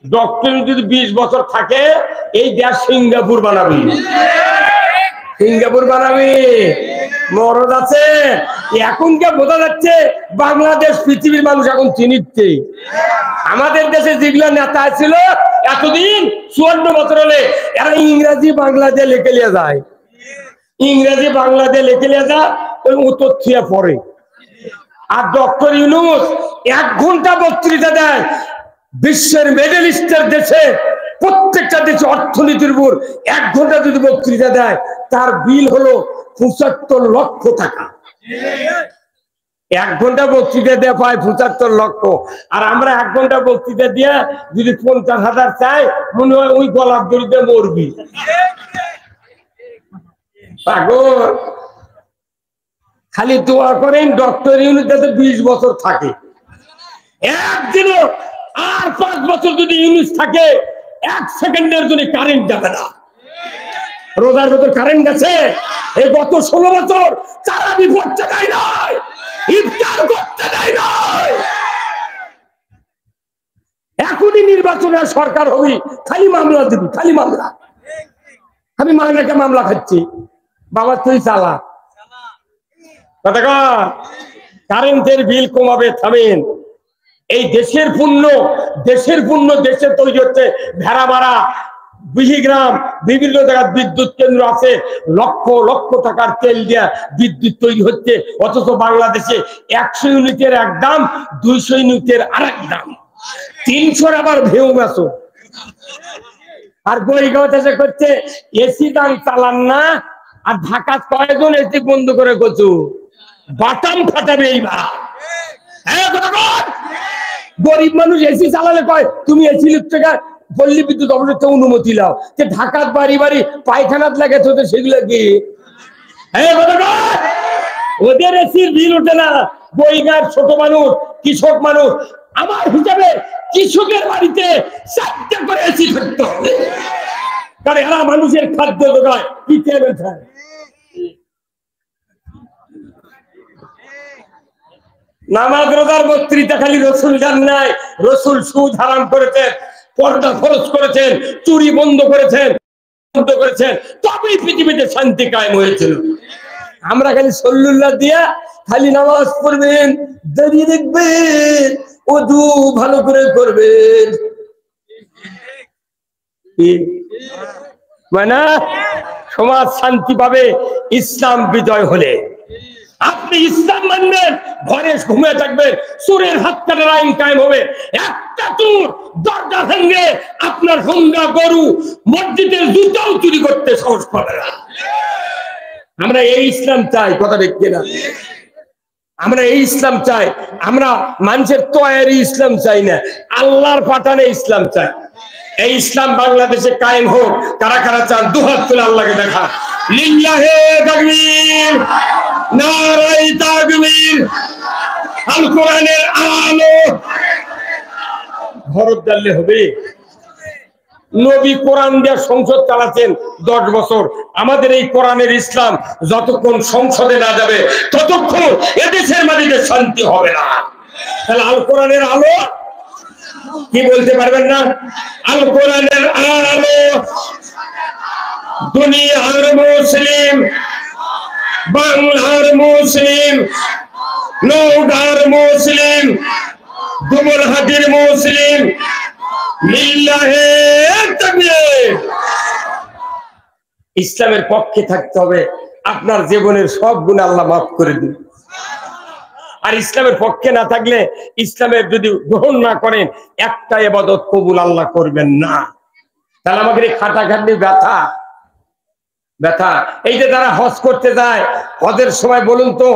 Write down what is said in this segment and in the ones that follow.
Doctor যদি 20 বছর থাকে এই দেশ সিঙ্গাপুর বানাবি, সিঙ্গাপুর বানাবি। মরদ আছে এখনকে বোঝা যাচ্ছে বাংলাদেশ পৃথিবীর মানুষ এখন চিনিচ্ছে। আমাদের দেশে যেগুলো নেতা ছিল এতদিন 54 বছর হলে এরা ইংরেজি বাংলা দিয়ে লিখে নিয়ে যায়, ইংরেজি বাংলা দিয়ে লিখে নিয়ে যায়, ওই উত্তর থিয়া পড়ে। আর ডক্টর ইউনূস 1 ঘন্টা বক্তৃতা দেয় বিশ্বের মেডেলিস্টের দেশে, প্রত্যেকটা দেশে অর্থনীতির উপর 1 ঘন্টা যদি বক্তৃতা দেয় তার বিল হলো 75 লক্ষ টাকা। 1 ঘন্টা বক্তৃতা দিয়ে পায় 75 লক্ষ। আর আমরা 1 ঘন্টা বক্তৃতা দিয়ে যদি 50,000 চাই মনে হয় ওই গলাপ দড়িতে মরবি। পাগল। খালি দোয়া করেন ডক্টর ইউনূস যাতে 20 বছর থাকে। একদিনও আর 5 বছর যদি ইউনূস থাকে 1 সেকেন্ডের জন্য কারেন্ট যাবে না। রোজার ভেতর কারেন্ট গেছে, এই গত 16 বছর চালাবি করতে দেয় নাই, ইফতার করতে দেয় নাই। এখনই নির্বাচনে সরকার হবি, খালি মামলা দিবি, খালি মামলা। আমি মামলাকে মামলা খাচ্ছি, বাবা তুই চালা। কথা কর, কারেন্টের বিল কমাবে, থামেন। এই দেশের পুণ্য, দেশের পুণ্য দেশে তৈরি হচ্ছে। ভেড়ামারা, বিহিগ্রাম, বিভিন্ন জায়গায় বিদ্যুৎ কেন্দ্র আছে, লক্ষ লক্ষ টাকার তেল দিয়ে বিদ্যুৎ তৈরি হচ্ছে। অথচ বাংলাদেশে 100 ইউনিটের এক দাম, 200 ইউনিটের আরেক দাম, 300 আবার ভেউ গেছো। আর বইগাঁও দেশে করছে এসি দাম চালান না। আর ঢাকা কয়জন এসি বন্ধ করে গেছো, বাটাম ফাটাবে এইবার। হ্যাঁ কথা কর। গরিব মানুষ এসি চালালে কয় তুমি এসি থেকে পল্লী বিদ্যুৎ অফিসের থেকে অনুমতি লাও, যে ঢাকার বাড়ি বাড়ি পায়খানাত লাগে তো সেগুলো কি? হ্যাঁ কথা কর। ওদের এসির বিল ওঠে না। বইগাঁর ছোট মানুষ, কৃষক মানুষ, আমার হিসাবে কৃষকের বাড়িতে 4টা করে এসি থাকতে হবে, কারণ এরা মানুষের খাদ্য যোগায়, পিঠে বেঁধায়। নামাজ রোজার বক্তৃতা খালি রসুল জান নাই। রসুল সুদ হারাম করেছেন, পর্দা ফরজ করেছেন, চুরি বন্ধ করেছেন, বন্ধ করেছেন, তবেই পৃথিবীতে শান্তি কায়েম হয়েছিল। আমরা খালি সল্লুল্লাহ দিয়া খালি নামাজ পড়বেন, দাঁড়িয়ে দেখবেন, ওযু ভালো করে করবেন, মানে সমাজ শান্তি পাবে ইসলাম বিজয় হলে। আপনি ইসলাম মানবেন, ঘরে ঘুমিয়ে থাকবেন, চোরের হাত কাটার আইন কায়েম হবে। একটা চোর দরজা ভেঙে আপনার হোন্ডা, গরু, মসজিদের জুতাও চুরি করতে সাহস পাবে না। আমরা এই ইসলাম চাই, কথা ঠিক কিনা? আমরা এই ইসলাম চাই। আমরা মানুষের তৈরি ইসলাম চাই না, আল্লাহর পাঠানো ইসলাম চাই। এই ইসলাম বাংলাদেশে কায়েম হোক। কারা কারা চান দুহাত তুলে আল্লাহকে দেখা। লিল্লাহে তাকবীর, নারায়ে তাকবীর। আল কোরআনের আলো ভরত দিলে হবে। নবী কোরআন দিয়ে সংসদ চালাচ্ছেন 10 বছর। আমাদের এই কোরআনের ইসলাম যতক্ষণ সংসদে না যাবে ততক্ষণ এদেশের মাটিতে শান্তি হবে না। তাহলে আল কোরআনের আলো কি বলতে পারবেন না? আল কোরআনের আলো দুনিয়ার মুসলিম, বাংলার মুসলিম, নওগাঁর মুসলিম, দুবুলহাটির মুসলিম, লিল্লাহে তাকবীর। ইসলামের পক্ষে থাকতে হবে, আপনার জীবনের সব গুনাহ আল্লাহ মাফ করে দিন। আর ইসলামের পক্ষে না থাকলে, ইসলামের যদি গ্রহণ না করেন, একটা ইবাদত কবুল আল্লাহ করবেন না। তাহলে আমাদের এই খাটাখাটনি ব্যথা ব্যথা। এই যে যারা হজ করতে যায়, হজের সময় বলুন তো,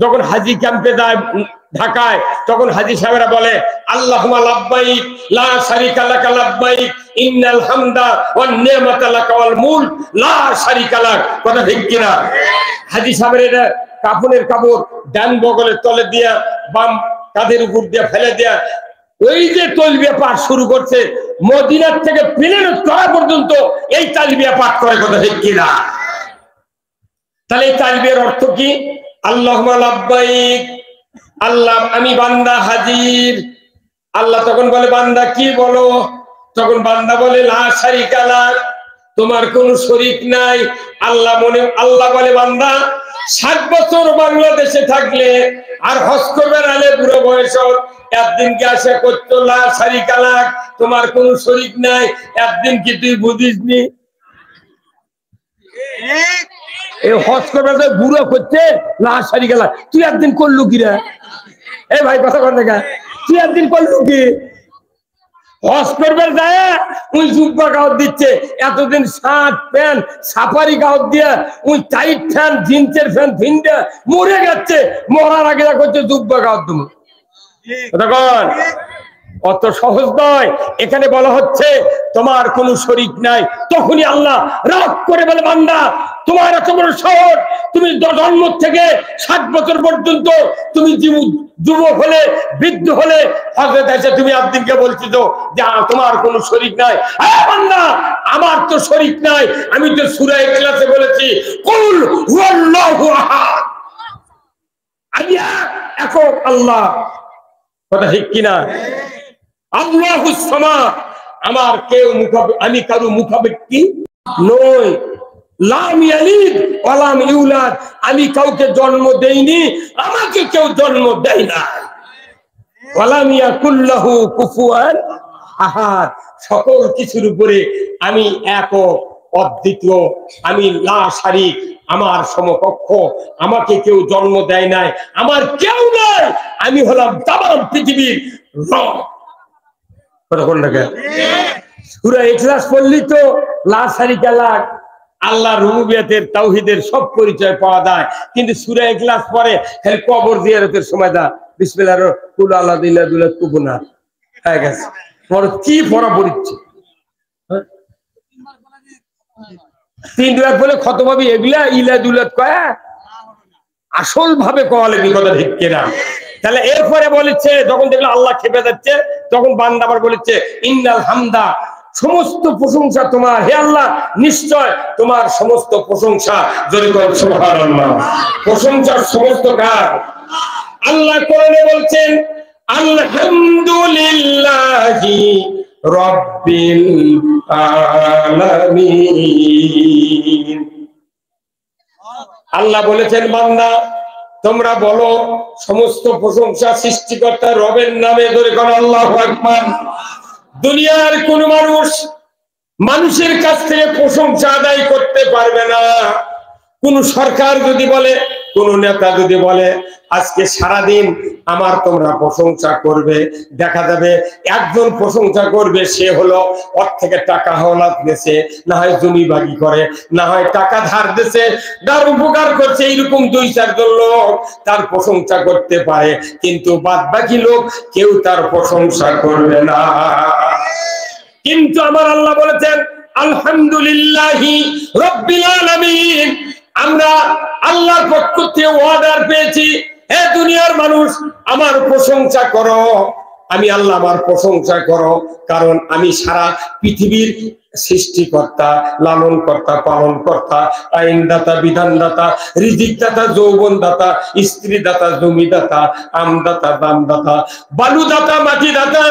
যখন হাজি ক্যাম্পে যায় ঢাকায়, তখন হাজি সাহেবরা বলে আল্লাহুম্মা লাব্বাইক লা শারিকা লাকা লাব্বাইক ইন্নাল হামদা ওয়ান নি'মাতা লাকা ওয়াল মুলক লা শারিকা লাক। কথা ঠিক কিনা? হাজি সাহেবের কাফনের কাপড় ডান বগলের তলে দিয়া বাম কাঁধের উপর দিয়ে ফেলে দিয়া ওই যে তালবিয়া পাঠ শুরু করছে, মদিনার থেকে প্লেনের তলা পর্যন্ত এই তালবিয়া পাঠ করে। কথা ঠিক কিনা? তাহলে এই তালবিয়ার অর্থ কি? আল্লাহুম্মা লাব্বাইক, আল্লাহ আমি বান্দা হাজির। আল্লাহ তখন বলে বান্দা কি বলো? তখন বান্দা বলে লা শারিকা লাক, তোমার কোন শরীক নাই। আল্লাহ বলে বান্দা 60 বছর বাংলাদেশে থাকলে আর হজ করবে নালে বুড়ো বয়স একদিন কি আশা করতো লা শারিকা লাক, তোমার কোন শরীক নাই, একদিন কি তুই বুঝিসনি? এই হজ করবে বুড়ো করতে লা শারিকা লাক, তুই একদিন করলু কি রে? এই ভাই কথা কর না, তুই একদিন করলু কি? হজ করবে যায় ওই জুব্বা গাওয়াত দিচ্ছে, এতদিন শার্ট প্যান্ট সাফারি গাওয়াত দিয়ে ওই টাইট ফ্যান জিন্সের ফ্যান ভিন্ডে মরে যাচ্ছে, মরার আগে করছে জুব্বা গাওয়াত দেবো। তখন অত সহজ নয়। এখানে বলা হচ্ছে তোমার কোনো শরীক নাই। তখনই আল্লাহ রাগ করে বলে বান্দা তোমার এত বড় শহর, তুমি জন্ম থেকে 60 বছর পর্যন্ত তুমি যুবক হলে বৃদ্ধ হলে হযরত আয়েশা তুমি আব্দিনকে বলছিস যে তোমার কোনো শরীক নাই। বান্দা আমার তো শরীক নাই, আমি তো সূরা ইখলাসে বলেছি কুল হুয়াল্লাহু আহাদ, আমি একক আল্লাহ। কথা ঠিক কিনা? আল্লাহুস সামাদ, আমার কেউ আমি কারো মুখাপেক্ষী নই। লাম ইয়ালিদ ওয়া লাম ইউলাদ, আমি কাউকে জন্ম দেইনি, আমাকে কেউ জন্ম দেয় না। ওয়া লাম ইয়াকুল লাহু কুফুয়ান আহাদ, সকল কিছুর উপরে আমি একক অদ্বিতীয়, আমি লা শারিক, আমার সমকক্ষ, আমাকে কেউ জন্ম দেয় নাই, আমার কেউ নাই, আমি হলাম তামাম পৃথিবীর রব। সূরা ইখলাস পড়লি তো লা শারিকা লাক, আল্লাহ রুবুবিয়তের তাওহীদের সব পরিচয় পাওয়া যায়। কিন্তু সূরা ইখলাস পড়ে খালি কবর জিয়ারতের সময় দা বিসমিল্লাহির কুল আল্লাযিল্লা দুলাত কুবুনা হয়ে গেছে, পর কি পড়া পড়ছে 3 বার বলে ক্ষত ভাবি এগুলা ইলা দুলাত কয়, আসল ভাবে কওয়ালে কথা ঠিক কিনা? তাহলে এরপরে বলেছে যখন দেখলো আল্লাহ খেপে যাচ্ছে, তখন বান্দা আবার বলেছে ইন্নাল হামদা, সমস্ত প্রশংসা তোমার, হে আল্লাহ নিশ্চয় তোমার সমস্ত প্রশংসা। যদি বলেন সুবহানাল্লাহ, প্রশংসার সমস্ত কার? আল্লাহ কোরআনে বলছেন আলহামদুলিল্লাহি রাব্বিল আলামিন। আল্লাহ বলেছেন বান্দা তোমরা বলো সমস্ত প্রশংসা সৃষ্টিকর্তা রবের নামে। ধরে কোন আল্লাহু আকবার। দুনিয়ার কোন মানুষের কাছ থেকে প্রশংসা আদায় করতে পারবে না। কোন সরকার যদি বলে, কোন নেতা যদি বলে আজকে সারাদিন আমার তোমরা প্রশংসা করবে, দেখা যাবে একজন প্রশংসা করবে, সে হলো ওর থেকে টাকা হাওলাত দিয়েছে, না হয় জমি বাগি করে, না হয় টাকা ধার দিয়েছে, তার উপকার করছে, এইরকম 2-4 জন লোক তার প্রশংসা করতে পারে, কিন্তু বাদ বাকি লোক কেউ তার প্রশংসা করবে না। কিন্তু আমার আল্লাহ বলেছেন আলহামদুলিল্লাহি রাব্বিল আলামিন, আমরা আল্লাহর পক্ষ থেকে অর্ডার পেয়েছি, হে দুনিয়ার মানুষ আমার প্রশংসা করো। আমি আল্লাহ আমার প্রশংসা করো, কারণ আমি সারা পৃথিবীর সৃষ্টিকর্তা, লালনকর্তা, পালনকর্তা, আইনদাতা, বিধানদাতা, রিজিকদাতা, যৌবনদাতা, স্ত্রীদাতা, জমিদাতা, আমদাতা, দামদাতা, বালুদাতা, মাটিদাতা,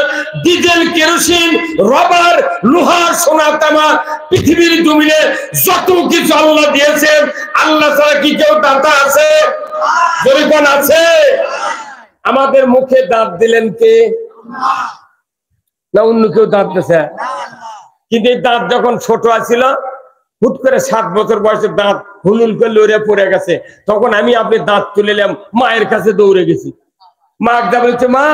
ডিজেল, কেরোসিন, রবার, লোহা, সোনা, তামা, পৃথিবীর জমিনে যত কিছু আল্লাহ দিয়েছেন, আল্লাহ ছাড়া কি কেউ দাতা আছে? জরিপান আছে? আমাদের মুখে দাঁত দিলেন কে? না অন্য কেউ দাঁত দিয়েছে? কিন্তু এই দাঁত যখন ছোট আছিল, হুট করে 7 বছর বয়সে দাঁত হুলুল করে লড়ে পড়ে গেছে, তখন আমি আপনি দাঁত তুলে নিলাম, মায়ের কাছে দৌড়ে গেছি। মা একদা বলছে মা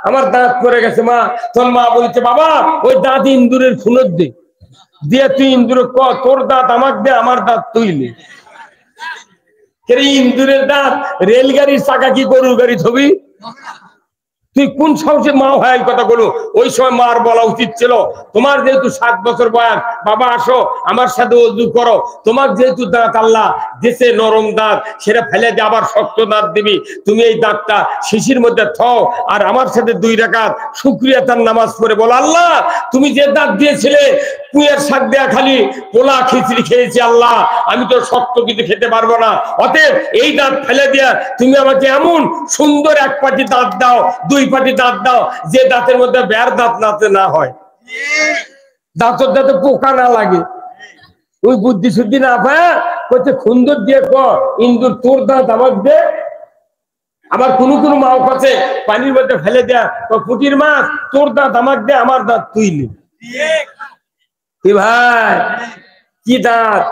আমার দাঁত পড়ে গেছে। মা তখন মা বলছে বাবা ওই দাঁত ইন্দুরের খুনত দে, দিয়ে তুই ইন্দুরে ক তোর দাঁত আমাকে দে, আমার দাঁত তুই নে। ইন্দুরের দাঁত রেলগাড়ির চাকা কি গরুর গাড়ি ছবি? তুই কোন সাহসে মা হয় কথা বলো? ওই সময় মার বলা উচিত ছিল তোমার যেহেতু 7 বছর বয়স, বাবা আসো আমার সাথে ওযু করো, তোমার যেহেতু দাঁত আল্লাহ দেশে নরম দাঁত, সেটা ফেলে দিয়ে আবার শক্ত দাঁত দিবি, তুমি এই দাঁতটা শিশির মধ্যে থাও আর আমার সাথে 2 রাকাত শুকরিয়াতার নামাজ পড়ে বলো আল্লাহ তুমি যে দাঁত দিয়েছিলে পুঁয়ের শাক দেয়া খালি পোলা খিচড়ি খেয়েছি, আল্লাহ আমি তো শক্ত কিছু খেতে পারবো না, অতএব এই দাঁত ফেলে দিয়া তুমি আমাকে এমন সুন্দর 1 পাটি দাঁত দাও, 2 পাটি দাঁত দাও, যে দাঁতের মধ্যে বের দাঁত নাতে না হয়। দাঁতর যাতে পোকা না লাগে, ওই বুদ্ধি শুদ্ধি না পায় করতে সুন্দর দিয়ে ইন্দুর তোর দাঁত আমার দে। আবার কোন কোন মাও কাছে পানির মধ্যে ফেলে দেয়া পুটির মাছ, তোর দাঁত আমার দে, আমার দাঁত তুই নি। কি ভাই, কি দাঁত?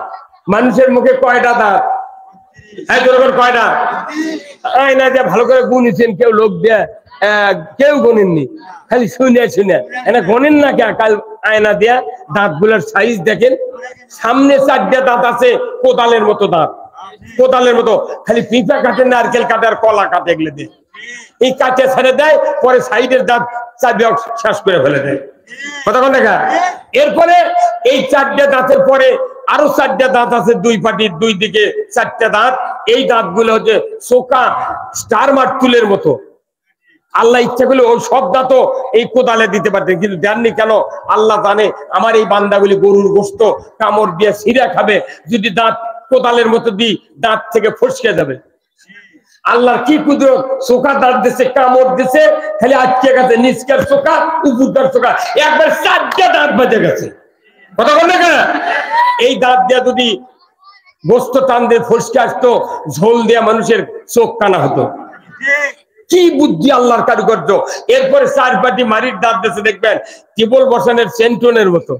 মানুষের মুখে কয়টা দাঁত? কয়টা? আয়না দিয়ে ভালো করে গুনেছেন কেউ, লোক দিয়ে কেউ গনেননি, খালি শুনে শুনে এনা গনেন না কে? কাল আয়না দিয়া দাঁত গুলার সাইজ দেখেন, সামনে 4টা দাঁত আছে কোদালের মতো দাঁত, কোদালের মতো, খালি পিঁপা কাটে, নারকেল কাটে আর কলা কাটে, এগুলো দিয়ে এই কাটে ছেড়ে দেয়, পরে সাইডের দাঁত চাবি শেষ করে ফেলে দেয়। কথা কোন দেখা? এরপরে এই 4টা দাঁতের পরে আরো 4টা দাঁত আছে, দুই পাটির দুই দিকে 4টা দাঁত। এই দাঁত গুলো হচ্ছে চোকা স্টার মার্তুলের মতো। আল্লাহ ইচ্ছা করলে ওই সব দাঁতও এই কোদালে দিতে পারতেন, কিন্তু দেননি কেন? আল্লাহ জানে আমার এই বান্দাগুলি গরুর গোশত কামড় দিয়ে ছিঁড়া খাবে, যদি দাঁত কোদালের মতো দিই দাঁত থেকে ফসকে যাবে। আল্লাহর কি কুদরত, চোখা দাঁত দিছে, কামড় দিছে, খালি আটকে গেছে, নিচকার চোখা উপরকার চোখা, একবার 4টা দাঁত বেজে গেছে। কথা বল না কেন? এই দাঁত দিয়া যদি গোস্ত টান দিয়ে ফসকে আসতো, ঝোল দিয়া মানুষের চোখ কানা হতো। কি বুদ্ধি আল্লাহর কারিগর্য! এরপরে 4 পাটি মারির দাঁত দিয়েছে, দেখবেন টিবল বসানের সেন্টনের মতো,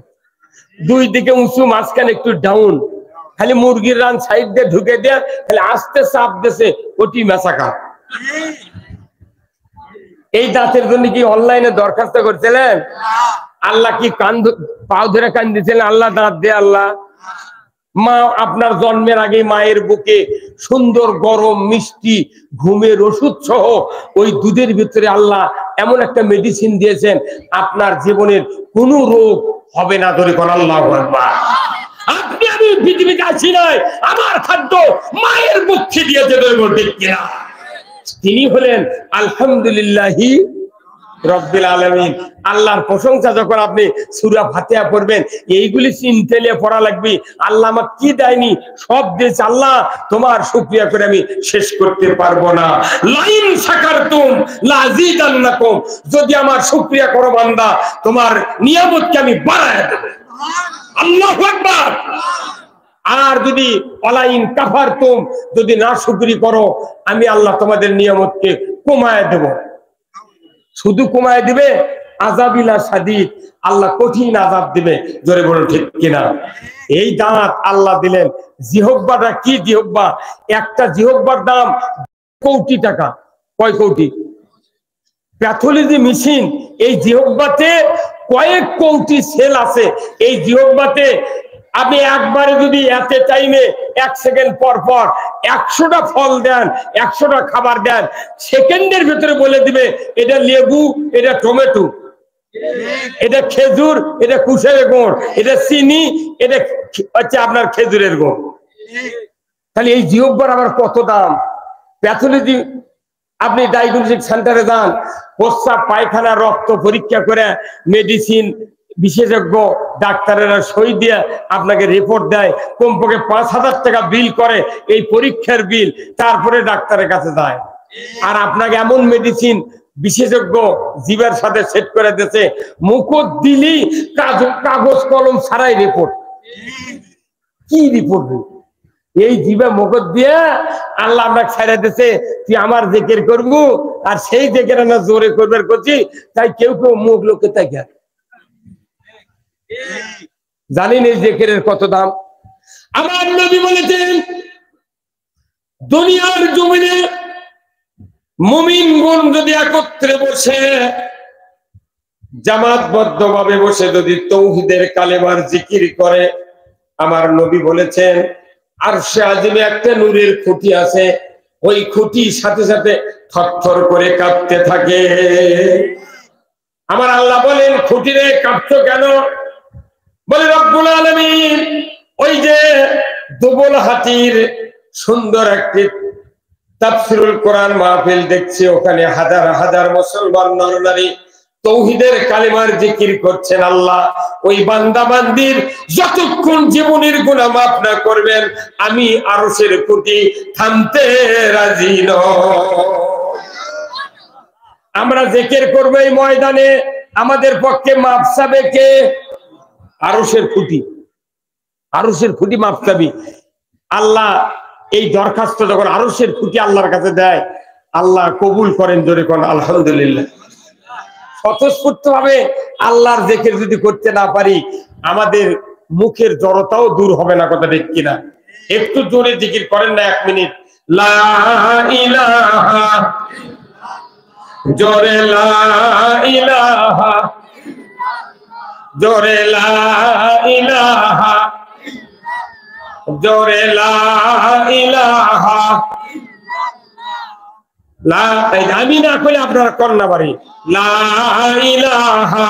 দুই দিকে উঁচু, মাঝখানে একটু ডাউন, খালি মুরগির রান সাইড দিয়ে ঢুকে দিয়ে খালি আস্তে চাপ দিয়েছে, ওটি মেসাকা। এই দাঁতের জন্য কি অনলাইনে দরখাস্ত করছিলেন? আল্লাহ কি কান পাও ধরে কান দিয়েছিলেন? আল্লাহ দাঁত দে আল্লাহ। মা আপনার জন্মের আগে মায়ের বুকে সুন্দর গরম মিষ্টি ঘুমের ওষুধ সহ ওই দুধের ভিতরে আল্লাহ এমন একটা মেডিসিন দিয়েছেন, আপনার জীবনের কোনো রোগ হবে না। ধরে কোন আল্লাহু আকবার। আপনি আমি পৃথিবীতে আছি নয়, আমার খাদ্য মায়ের মুখে দিয়েছে, ঠিক কিনা? তিনি হলেন আলহামদুলিল্লাহি রব্বিল আলামিন। আল্লাহর প্রশংসা যখন আপনি সূরা ফাতিহা পড়বেন, এইগুলি চিন্তালে পড়া লাগবে। আল্লাহ আমার কি দেয়নি, সব দিয়েছে। আল্লাহ তোমার শুকরিয়া করে আমি শেষ করতে পারবো না। লাইন শাকারতুম লাযিদান্নাকুম, যদি আমার শুকরিয়া করো বান্দা, তোমার নিয়ামতকে আমি বাড়ায় দেব। আল্লাহু আকবার। আর যদি অলাইন কাফারতুম, যদি না শুকরি করো, আমি আল্লাহ তোমাদের নিয়ামতকে কমায় দেব। শুধু কমায় দিবে, আযাবিলা শাদীদ, আল্লাহ কঠিন আযাব দিবে। জোরে বলুন ঠিক কিনা? এই দাঁত আল্লাহ দিলেন। জিহ্বাটা কি জিহ্বা? একটা জিহ্বার দাম কোটি টাকা। কয় কোটি? প্যাথোলজি মেশিন এই জিহ্বাতে কয়েক কোটি সেল আছে। এই জিহ্বাতে আপনি একবারে যদি এত টাইমে 1 সেকেন্ড পর পর 100টা ফল দেন, 100টা খাবার দেন, সেকেন্ডের ভিতরে বলে দিবে এটা লেবু, এটা টমেটো, এটা খেজুর, এটা কুশের গুড়, এটা চিনি, এটা হচ্ছে আপনার খেজুরের গুড়। তাহলে এই জিহ্বার আবার কত দাম! প্যাথোলজি আপনি ডায়াগনস্টিক সেন্টারে যান, প্রস্রাব পায়খানা রক্ত পরীক্ষা করে মেডিসিন বিশেষজ্ঞ ডাক্তারেরা সই দিয়ে আপনাকে রিপোর্ট দেয়, কমপক্ষে 5,000 টাকা বিল করে এই পরীক্ষার বিল, তারপরে ডাক্তারের কাছে যায়। আর আপনাকে এমন মেডিসিন বিশেষজ্ঞ জীবের সাথে সেট করে দিয়েছে, মুখত দিলি কাগজ কলম ছাড়াই রিপোর্ট। কি রিপোর্ট? এই জীবে মুখত দিয়ে আল্লাহ আমরা ছেড়ে দিয়েছে, তুই আমার জিকির করবো, আর সেই জিকির না জোরে করবার করছি, তাই কেউ কেউ মুখ লোকে তাই জানেন এই জিকিরের কত দাম? আমার নবী বলেছেন, দুনিয়ার জমিনে মুমিনগণ যদি একত্রে বসে জামাতবদ্ধ ভাবে বসে যদি তৌহিদের কালেমার জিকির করে, আমার নবী বলেছেন আরশে আজিমে একটা নূরের খুঁটি আছে, ওই খুঁটির সাথে সাথে থরথর করে কাঁপতে থাকে। আমার আল্লাহ বলেন, খুঁটিরে কাঁপছো কেন? বলে রব্বুল আলামিন ওই যে দুবল হাতির সুন্দর একটি তাফসীরুল কোরআন মাহফিল দেখছি, ওখানে হাজার হাজার মুসলমান নরনারী তৌহিদের কালেমার জিকির করছেন। আল্লাহ ওই বান্দা বান্দির যতক্ষণ জীবনের গুনাহ মাফ না করবেন, আমি আরশের খুঁটি থামতে রাজি নই। আমরা জিকির করব এই ময়দানে, আমাদের পক্ষে মাপ চাবে কে? আরশের খুঁটি, আরশের খুঁটি মাপ চাবি। আল্লাহ এই দরখাস্ত যখন আরশের খুঁটি আল্লাহর কাছে দেয়, আল্লাহ কবুল করেন, জোরে কোন আলহামদুলিল্লাহ। স্বতঃস্ফূর্ত ভাবে আল্লাহর জিকির যদি করতে না পারি, আমাদের মুখের জড়তাও দূর হবে না, কথা ঠিক কিনা? একটু জোরে জিকির করেন না 1 মিনিট। লা ইলাহা, জোরে লা ইলাহা, জোরে লা ইলাহা, জোরে লা ইলাহা। লা, আমি না কইলে আপনারা কন্যা বাড়ি লা ইলাহা,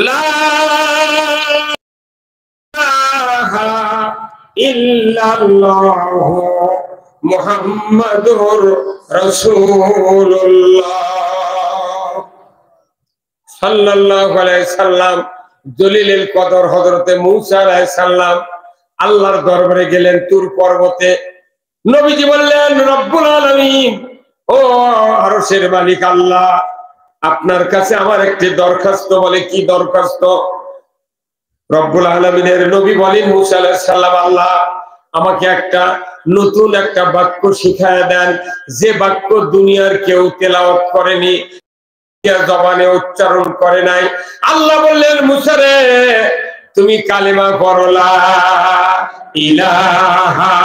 লা ইলাহা ইল্লাল্লাহু মুহাম্মাদুর রাসূলুল্লাহ সাল্লাল্লাহু আলাইহি সাল্লাম। জলিলুল কদর হযরতে মূসা আলাইহিস সালাম আল্লাহর দরবারে গেলেন তুর পর্বতে। নবীজি বললেন, রব্বুল আলামিন, ও আরশের মালিক আল্লাহ, আপনার কাছে আমার একটি দরখাস্ত। বলে, কি দরখাস্ত? রব্বুল আলামিনের নবী বলেন, মূসা আলাইহিস সালাম, আল্লাহ আমাকে একটা নতুন একটা বাক্য শিখায় দেন, যে বাক্য দুনিয়ার কেউ তেলাওয়াত করেনি, জবানে উচ্চারণ করে নাই। আল্লাহ বললেন, মূসা রে, তুমি কালেমা পড়ো, লা ইলাহা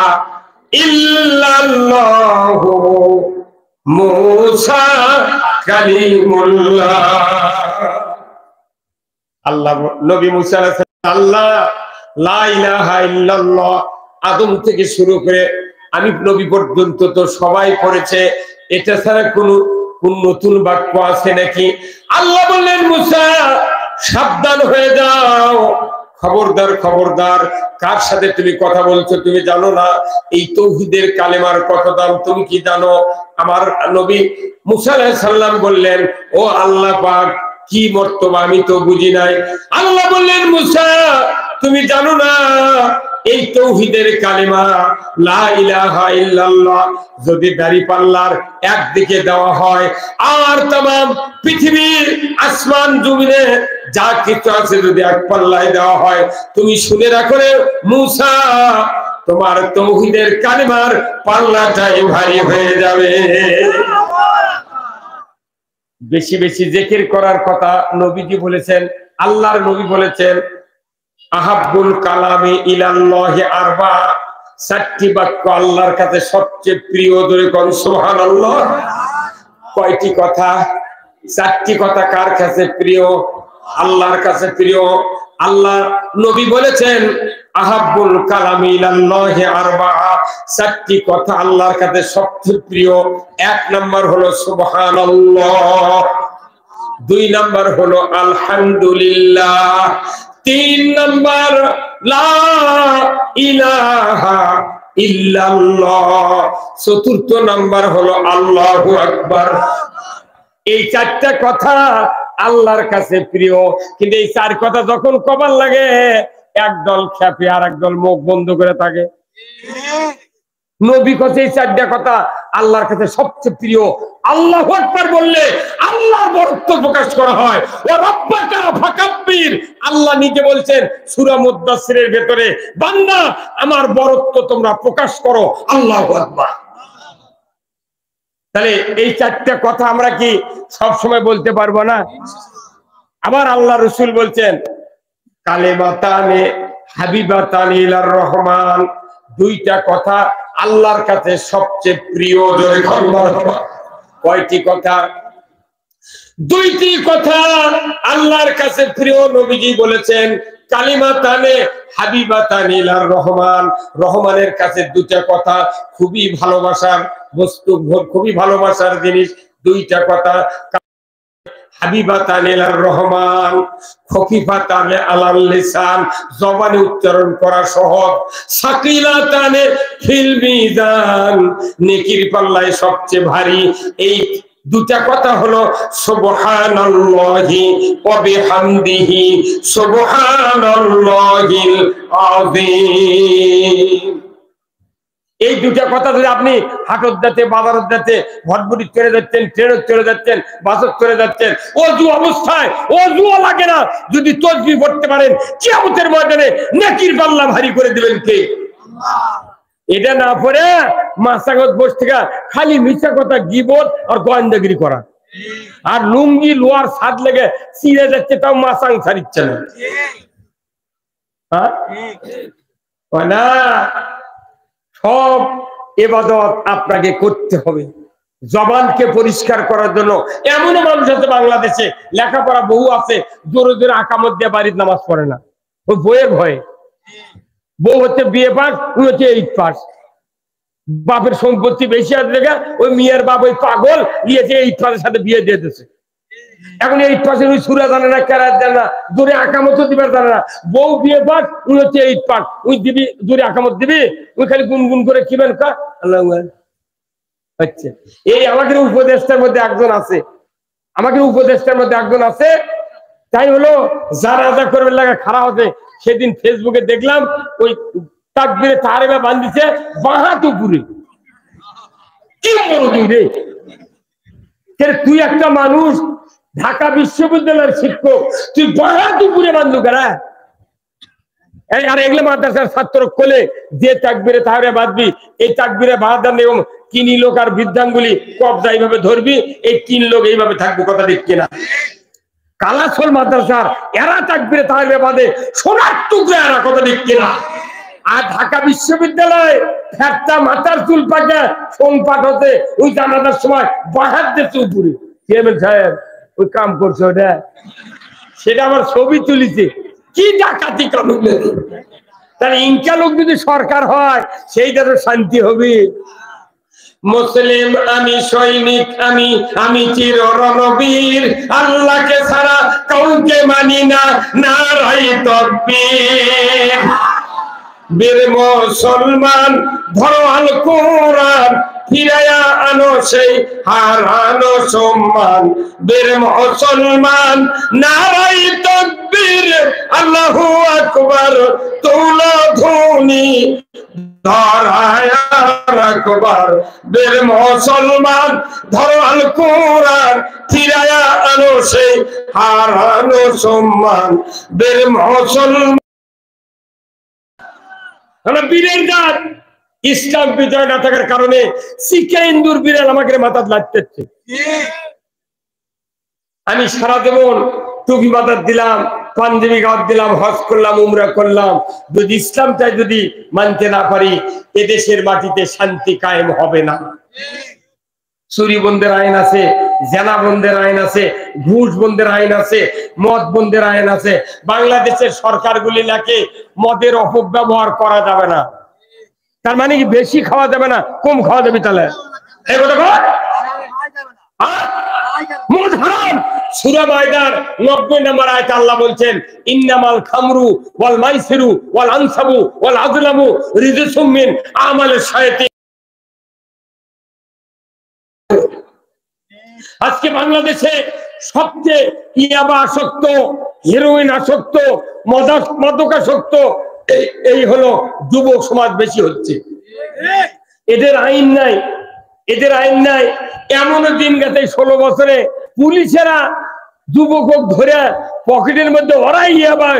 ইল্লাল্লাহু মূসা কালিমুল্লাহ। আল্লাহ নবী মূসা আলাইহিস সালাম, আল্লাহ লা ইলাহা ইল্লাল্লাহ আদম থেকে শুরু করে আমি নবী পর্যন্ত তো সবাই পড়েছে, এটা ছাড়া কোন নতুন বাক্য আছে নাকি? আল্লাহ বললেন, মূসা সাবধান হয়ে যাও, খবরদার খবরদার, কার সাথে তুমি কথা বলছো তুমি জানো না? এই তাওহীদের কালেমার কত দাম তুমি কি জানো? আমার নবী মূসা আলাইহিস সালাম বললেন, ও আল্লাহ পাক, কি মর্তবা আমি তো বুঝি নাই। আল্লাহ বললেন, মূসা তুমি জানো না এই তাওহীদের কালেমা লা ইলাহা ইল্লাল্লাহ যদি দাঁড়িপাল্লার একদিকে দেওয়া হয় আর तमाम পৃথিবীর আসমান জমিনে যা কিছু আছে যদি এক পাল্লায় দেওয়া হয়, তুমি শুনে রাখো রে মূসা, তোমার তাওহীদের কালেমার পাল্লাটাই ভারী হয়ে যাবে। বেশি বেশি জিকির করার কথা নবীজি বলেছেন, আল্লাহর নবী বলেছেন, আহাব্বুল কালামি ইলাল্লাহি আরবা, 7টি বাক্য আল্লাহর কাছে সবচেয়ে প্রিয়। ধরে কোন সুবহানাল্লাহ। কয়টি কথা? 4টি কথা কার কাছে প্রিয়? আল্লাহর কাছে প্রিয়। আল্লাহ নবী বলেছেন, আহাব্বুল কালামি ইলাল্লাহি আরবা, 4টি কথা আল্লাহর কাছে সবচেয়ে প্রিয়। 1 নাম্বার হলো সুবহানাল্লাহ, 2 নাম্বার হলো আলহামদুলিল্লাহ, 3 নাম্বার লা ইলাহা ইল্লাল্লাহ, 4র্থ নাম্বার হলো আল্লাহু আকবার। এই 4টা কথা আল্লাহর কাছে প্রিয়। কিন্তু এই 4 কথা যখন কবার লাগে, একদল খেপে আর একদল মুখ বন্ধ করে থাকে। নবী কাছে এই 4টা কথা আল্লাহর কাছে সবচেয়ে প্রিয়। আল্লাহু আকবার বললে আল্লাহর বরত্ব প্রকাশ করা হয়। ওয়া রাব্বাকা ফাকাব্বির, আল্লাহ নিজে বলছেন সূরা মুদ্দাসসিরের ভেতরে, বান্দা আমার বরত্ব তোমরা প্রকাশ করো। আল্লাহু আকবার। তাহলে এই 4টা কথা আমরা কি সব সময় বলতে পারবো না? আবার আল্লাহ রাসূল বলছেন, কালেমাতানে হাবিবাতানি ইলার রহমান, 2টা কথা আল্লাহর কাছে সবচেয়ে প্রিয়। কয়টি কথা? 2টি কথা আল্লাহর কাছে প্রিয়। নবীজি বলেছেন, কালিমাতানে হাবিবাতানি ইলার রহমান, রহমানের কাছে 2টা কথা খুবই ভালোবাসার বস্তু, খুবই ভালোবাসার জিনিস। 2টা কথা হাবিবাতান ইলার রহমান খফিফাতান আলাল লিসান, জবানে উচ্চারণ করা সহজ, সাকিলাতান ফিল মিজান, নেকির পাল্লায় সবচেয়ে ভারী। এই দুটা কথা হলো সুবহানাল্লাহি ওয়া বিহামদিহি সুবহানাল্লাহিল আযীম। এই দুটা কথা যদি আপনি হাটত যাচ্ছে, বাজারত যাচ্ছে, ভটভটি চলে যাচ্ছেন, ট্রেনে চলে যাচ্ছেন, বাসত চলে যাচ্ছেন, অজু অবস্থায় অজুও লাগে না যদি তাসবিহ পড়তে পারেন, কিয়ামতের ময়দানে নেকির পাল্লা ভারী করে দিবেন কে? আল্লাহ। এটা না পড়ে মাসাগত বসে থেকে খালি মিথ্যা কথা, গীবত আর গোয়েন্দাগিরি করা, আর লুঙ্গি লোয়ার ছাদ লেগে ছিঁড়ে যাচ্ছে, তাও মাসাং ছাড়িচ্ছে না। না, সব ইবাদত আপনাকে করতে হবে। জবানকে পরিষ্কার করার জন্য এমন মানুষ আছে বাংলাদেশে, লেখাপড়া বহু আছে, জোরে জোরে আকামত দিয়ে বাড়ির নামাজ পড়ে না, ওই বইয়ের ভয়ে। বউ হচ্ছে বিয়ে পাস, ওই হচ্ছে 8 পাস, বাপের সম্পত্তি বেশি আছে দেখে ওই মেয়ের বাপ ওই পাগল নিয়েছে 8 পাসের সাথে বিয়ে দিয়ে দিয়েছে। এখন 8 পাসের ওই সুরা জানে না, কেরাত জানে না, জোরে আকামত দিবার জানে না। বউ বিয়ে পাস, ওই হচ্ছে 8 পাস, ওই দিবি জোরে আকামত দিবি, ওই খালি গুনগুন করে কিবেন কা আল্লাহ হচ্ছে। এই আমাদের উপদেষ্টার মধ্যে একজন আছে, আমাদের উপদেষ্টার মধ্যে একজন আছে, তাই হলো জানাজা করবে লাগা খারাপ হচ্ছে। সেদিন ফেসবুকে দেখলাম ওই তাকবীরে তাহরিমা বান্ধিছে বাহাত উপরে। কি বলবি রে, তুই একটা মানুষ, ঢাকা বিশ্ববিদ্যালয়ের শিক্ষক, তুই বাহাত উপরে বান্ধু কেনা? আর এগুলো মাদ্রাসার ছাত্র কোলে যে তাকবীরে তাহরিমা বাঁধবি, এই তাকবীরে বাঁধান এবং 3 লোক আর বৃদ্ধাঙ্গুলি কবজা এইভাবে ধরবি, এই 3 লোক এইভাবে থাকবে, কথা ঠিক কিনা? কালাসল মাদ্রাসার এরা তাকবীরে তাহরিমা বাঁধে সোনার টুকরা, এরা, কথা ঠিক কিনা? আর ঢাকা বিশ্ববিদ্যালয় ফেরতা মাথার চুল পাকে সোন পাঠ হতে ওই জানাজার সময় বাহাত দিচ্ছে উপরে। চেয়ারম্যান সাহেব ওই কাম করছে, ওটা সেটা আমার ছবি তুলিছে। কি ডাকাতি কানুন! তাহলে ইনকা লোক যদি সরকার হয় সেইটা তো শান্তি হবে। মুসলিম আমি, সৈনিক আমি, আমি চির রণবীর, আল্লাহকে ছাড়া কাউকে মানি না, নারায়ে তাকবীর। বীর মুসলমান ধরো আল কোরআন, ফিরায়া আনো সেই হারানো সম্মান। বীর মুসলমান নারায়ে তাকবীর, আল্লাহু আকবার, তোলা ধ্বনি ধরায় আকবার। বীর মুসলমান ধরো আল কোরআন, ফিরায়া আনো সেই হারানো সম্মান। বীর মুসলমান বীরের জাত, ইসলাম বিজয় না থাকার কারণে শিখে ইন্দুর বিড়াল আমাকে মাথা লাগতেছে। আমি সারা জীবন টুপি মাথার দিলাম, পাঞ্জাবি গাওয়াত দিলাম, হজ করলাম, উমরা করলাম, যদি ইসলামটাই যদি মানতে না পারি, এদেশের মাটিতে শান্তি কায়েম হবে না। চুরি বন্ধের আইন আছে, জেনা বন্ধের আইন আছে, ঘুষ বন্ধের আইন আছে, মদ বন্ধের আইন আছে। বাংলাদেশের সরকারগুলি নাকি মদের অপব্যবহার করা যাবে না, তার মানে কি বেশি খাওয়া যাবে না, কম খাওয়া যাবে? তাহলে এই কথা বল, মদ হারাম। সূরা মায়দার 90 নম্বর আয়াতে আল্লাহ বলছেন, ইন্নামাল খামরু ওয়াল মাইসিরু ওয়াল আনসাবু ওয়াল আযলামু রিজসুম মিন আমালিশ শায়াতিন। আজকে বাংলাদেশে সবচেয়ে ইয়াবা আসক্ত, হেরোইন আসক্ত, মাদকাসক্ত এই হলো যুবক সমাজ বেশি হচ্ছে। এদের আইন নাই, এদের আইন নাই। এমন দিন গেছে 16 বছরে পুলিশেরা যুবক ধরে পকেটের মধ্যে ওরাই ইয়াবা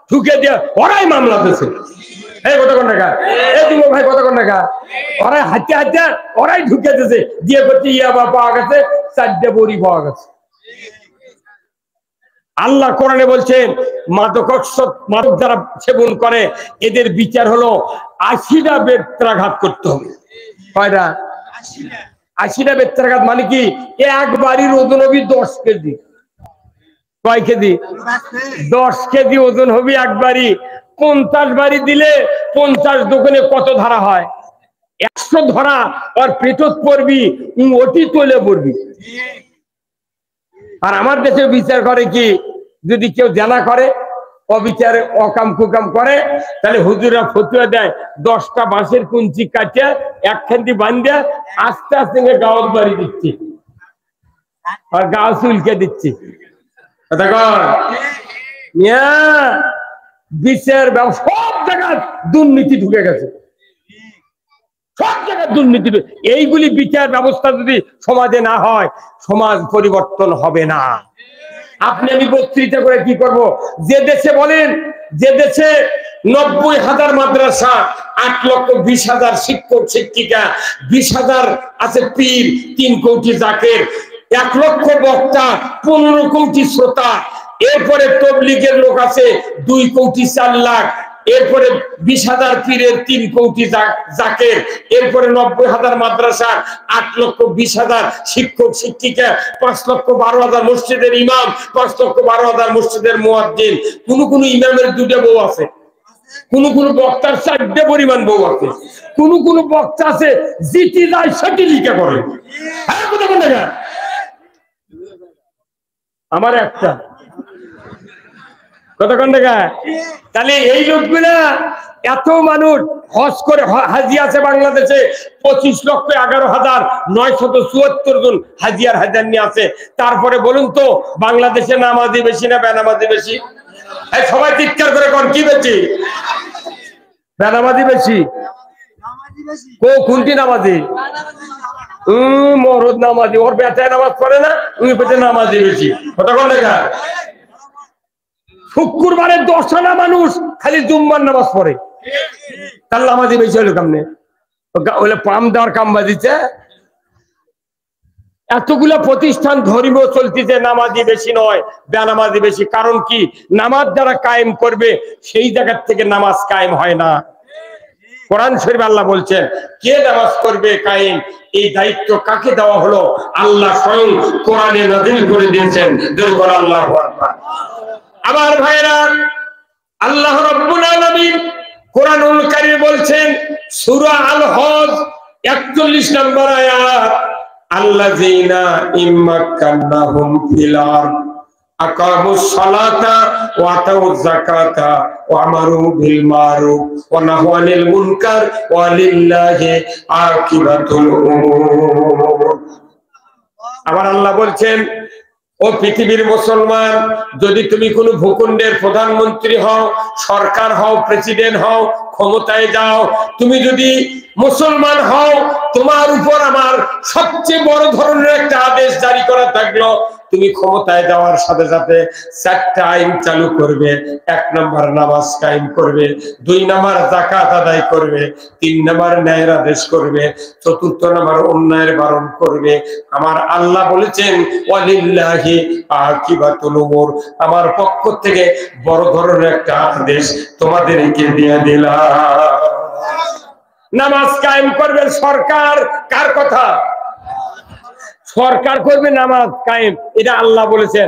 ঢুকে দিয়ে ওরাই মামলা দিয়েছে। এই কতক্ষণ টাকা, এই যুবক ভাই কতক্ষণ টাকা, ওরাই হাতে হাতে ওরাই ঢুকে দিয়েছে, দিয়ে করছে ইয়াবা পাওয়া গেছে, 4টে বড়ি পাওয়া গেছে। আল্লাহ কোরআনে বলছেন মাদক যারা সেবন করে এদের বিচার হলো 80টা বেত্রাঘাত করতে হবে। কয়টা? 80টা বেত্রাঘাত মানে কি? এক বাড়ির ওজন হবে 10 কেজি। কয় কেজি? 10 কেজি ওজন হবে এক বাড়ি। 50 বাড়ি দিলে 50 দোকানে কত ধরা হয়? 100 ধরা। আর পেটত পড়বি, ওটি তোলে পড়বি। আর আমার দেশে বিচার করে কি, যদি কেউ জানা করে অবিচার অকাম কুকাম করে, তাহলে হুজুরা ফতুয়া দেয় 10টা বাঁশের কুঞ্চি কাটে একখানটি বান্ধে আস্তে আস্তে গাওয়ার বাড়ি দিচ্ছি আর গা চুলকে দিচ্ছি। বিচার সব জায়গায় দুর্নীতি ঢুকে গেছে, সব জায়গায় দুর্নীতি। এইগুলি বিচার ব্যবস্থা যদি সমাজে না হয়, সমাজ পরিবর্তন হবে না। আপনি আমি বক্তৃতা করে কি করব? যে দেশে বলেন, যে দেশে 90,000 মাদ্রাসা, 8,20,000 শিক্ষক শিক্ষিকা, 20,000 আছে পীর, 3 কোটি জাকের, 1 লক্ষ বক্তা, 15 কোটি শ্রোতা, এরপরে তবলিগের লোক আছে 2 কোটি 4 লাখ, এরপরে 20,000 পীরের, 3 কোটি জাকের, এরপরে 90,000 মাদ্রাসা, 8,20,000 শিক্ষক শিক্ষিকা, 5,12,000 মসজিদের ইমাম, 5,12,000 মসজিদের মুয়াজ্জিন। কোন ইমামের 2টা বউ আছে, কোন বক্তার 4টে পরিমাণ বউ আছে, কোন বক্তা আছে জিটি যায় সেটি লিখে করে। হ্যাঁ, কথা বলে না আমার একটা কতক্ষণ দেখা। তাহলে এই লোকগুলা, এত মানুষ হজ করে, হাজি আছে বাংলাদেশে 25,11,974 জন হাজিয়ার হাজার নিয়ে আছে। তারপরে বলুন তো, বাংলাদেশে নামাজি বেশি না বেনামাজি বেশি? সবাই চিৎকার করে কোন কি বেশি? বেনামাজি বেশি। কোনটি নামাজি? মরদ নামাজি, ওর বেটায় নামাজ পড়ে না, উনি পেটে নামাজি বেশি। কতক্ষণ দেখা। শুক্রবারে 10 আনা মানুষ খালি জুম্মার নামাজ পড়ে, তার নামাজি বেশি হলো কেমনে? ওইলে পাম দেওয়ার কাম বাজিছে। এতগুলা প্রতিষ্ঠান ধর্মীয় চলতেছে, নামাজি বেশি নয় বেনামাজি বেশি। কারণ কি? নামাজ যারা কায়েম করবে সেই জায়গার থেকে নামাজ কায়েম হয় না। কোরআন শরীফে আল্লাহ বলছেন, কে নামাজ করবে কায়েম, এই দায়িত্ব কাকে দেওয়া হলো? আল্লাহ স্বয়ং কোরআনে নাযিল করে দিয়েছেন। আল্লাহু আকবার। আমার ভাইরা, আল্লাহ রাব্বুল আলামিন কোরআনুল কারীমে বলছেন, সূরা আল হজ 41 নম্বর আয়াত, আল্লাযীনা ইম্মাক্কান্নাহুম ফিল আরদ আকামুস সালাতা ওয়া আতাউয যাকাতা ওয়া আমারু বিল মারুফ ওয়া নাহু আনিল মুনকার ওয়া লিল্লাহি আকিবাতুল উমুর। আবার আল্লাহ বলছেন, ও পৃথিবীর মুসলমান, যদি তুমি কোনো ভূখণ্ডের প্রধানমন্ত্রী হও, সরকার হও, প্রেসিডেন্ট হও, ক্ষমতায় যাও, তুমি যদি মুসলমান হও, তোমার উপর আমার সবচেয়ে বড় ধরনের একটা আদেশ জারি করা থাকলো, তুমি ক্ষমতায় যাওয়ার সাথে সাথে 4টা আইন চালু করবে। 1 নম্বর নামাজ কায়েম করবে, 2 নম্বর যাকাত আদায় করবে, 3 নম্বর ন্যায়ের আদেশ করবে, 4র্থ নম্বর অন্যায়ের বারণ করবে। আমার আল্লাহ বলেছেন, ওয়ালিল্লাহি আকিবাতুল উমুর, আমার পক্ষ থেকে বড় ধরনের একটা আদেশ তোমাদেরকে দিয়ে দিলাম। নামাজ কায়েম করবে সরকার। কার কথা? সরকার করবে নামাজ কায়েম, এটা আল্লাহ বলেছেন।